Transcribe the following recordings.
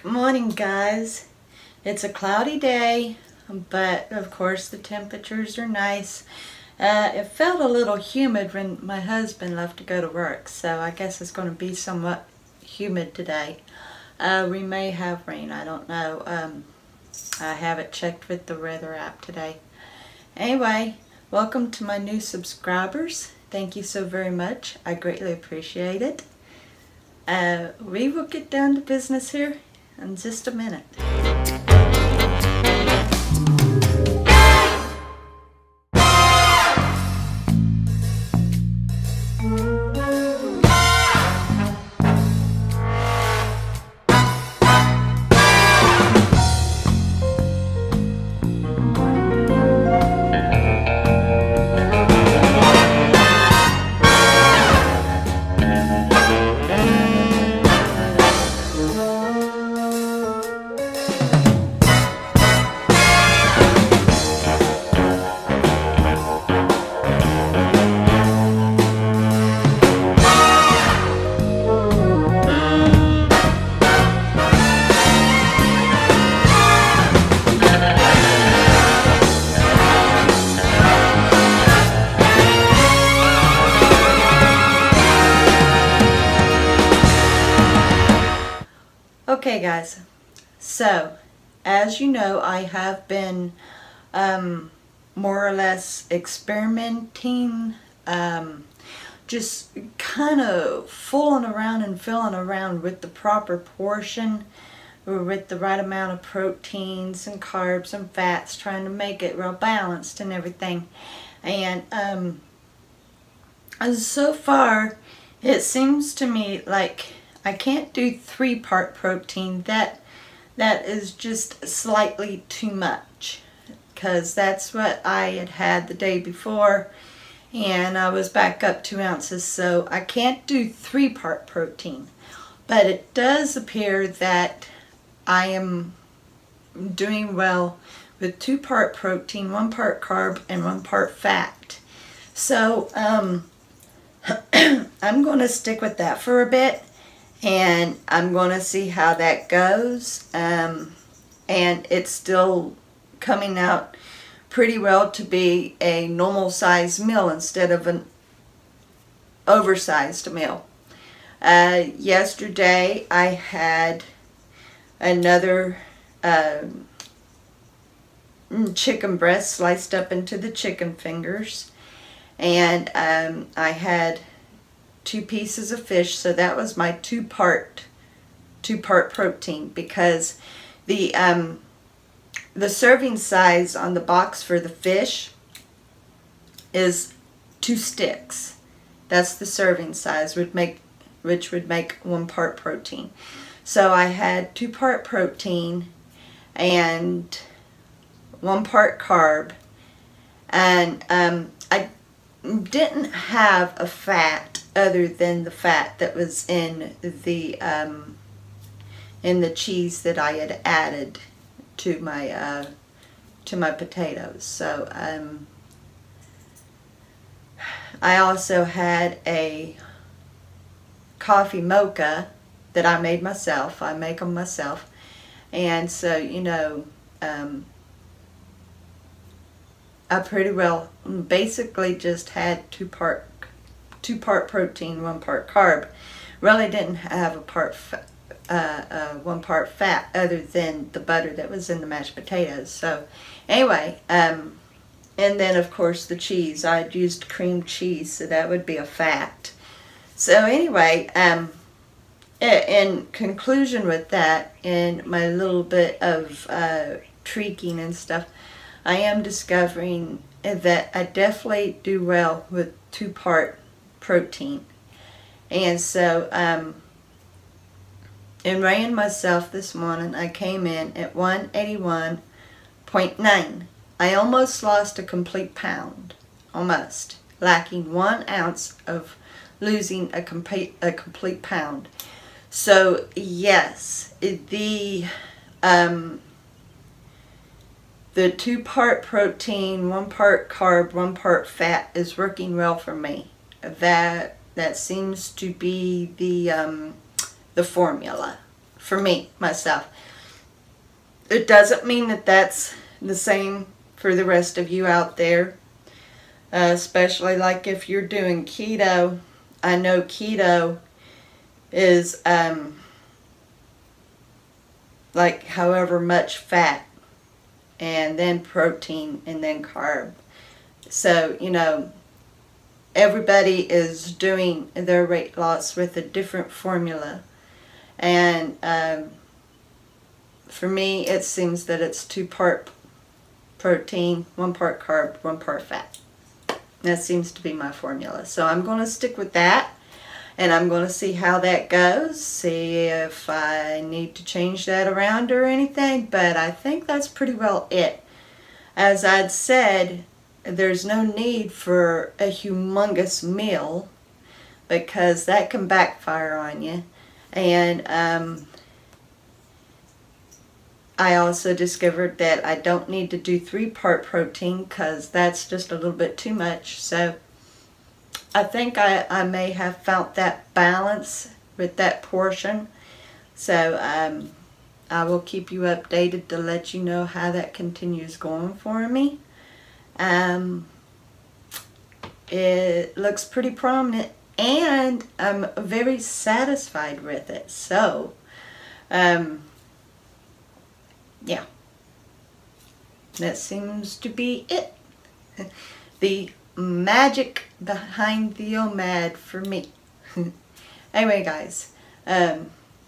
Good morning, guys. It's a cloudy day, but of course the temperatures are nice. It felt a little humid when my husband left to go to work, so I guess it's going to be somewhat humid today. We may have rain, I don't know. I haven't checked with the weather app today. Anyway, welcome to my new subscribers. Thank you so very much. I greatly appreciate it. We will get down to business here in just a minute. Okay guys, so as you know, I have been more or less experimenting, just kind of fooling around and filling around with the proper portion, or with the right amount of proteins and carbs and fats, trying to make it real balanced and everything. And so far it seems to me like I can't do 3-part protein. That is just slightly too much, because that's what I had the day before, and I was back up 2 ounces. So I can't do 3-part protein, but it does appear that I am doing well with 2-part protein, 1-part carb, and 1-part fat. So I'm going to stick with that for a bit. And I'm going to see how that goes. And it's still coming out pretty well to be a normal sized meal instead of an oversized meal. Yesterday I had another chicken breast sliced up into the chicken fingers. And I had 2 pieces of fish, so that was my 2-part protein, because the serving size on the box for the fish is 2 sticks. That's the serving size, which would make 1-part protein. So I had 2-part protein and 1-part carb, and I didn't have a fat other than the fat that was in the cheese that I had added to my potatoes. So I also had a coffee mocha that I made myself. I make them myself, and so you know, I pretty well basically just had 2-part protein, 1-part carb. Really didn't have a 1-part fat other than the butter that was in the mashed potatoes. So anyway, and then of course the cheese. I'd used cream cheese, so that would be a fat. So anyway, in conclusion with that, in my little bit of tweaking and stuff, I am discovering that I definitely do well with 2-part protein. And so in weighing myself this morning, I came in at 181.9. I almost lost a complete pound, almost, lacking 1 ounce of losing a complete pound. So yes, the 2-part protein, 1-part carb, 1-part fat is working well for me. That seems to be the formula for me, myself. It doesn't mean that that's the same for the rest of you out there. Especially like if you're doing keto. I know keto is like however much fat, and then protein, and then carb. So, you know, everybody is doing their weight loss with a different formula. And for me, it seems that it's 2-part protein, 1 part carb, 1 part fat. That seems to be my formula. So I'm going to stick with that. And I'm going to see how that goes. See if I need to change that around or anything. But I think that's pretty well it. As I'd said, there's no need for a humongous meal, because that can backfire on you. And I also discovered that I don't need to do 3-part protein, because that's just a little bit too much. So I think I may have found that balance with that portion. So I will keep you updated to let you know how that continues going for me. It looks pretty prominent, and I'm very satisfied with it. So yeah, that seems to be it. The magic behind the OMAD for me. Anyway, guys,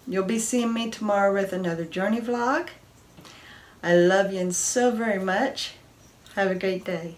you'll be seeing me tomorrow with another journey vlog. I love you so very much. Have a great day.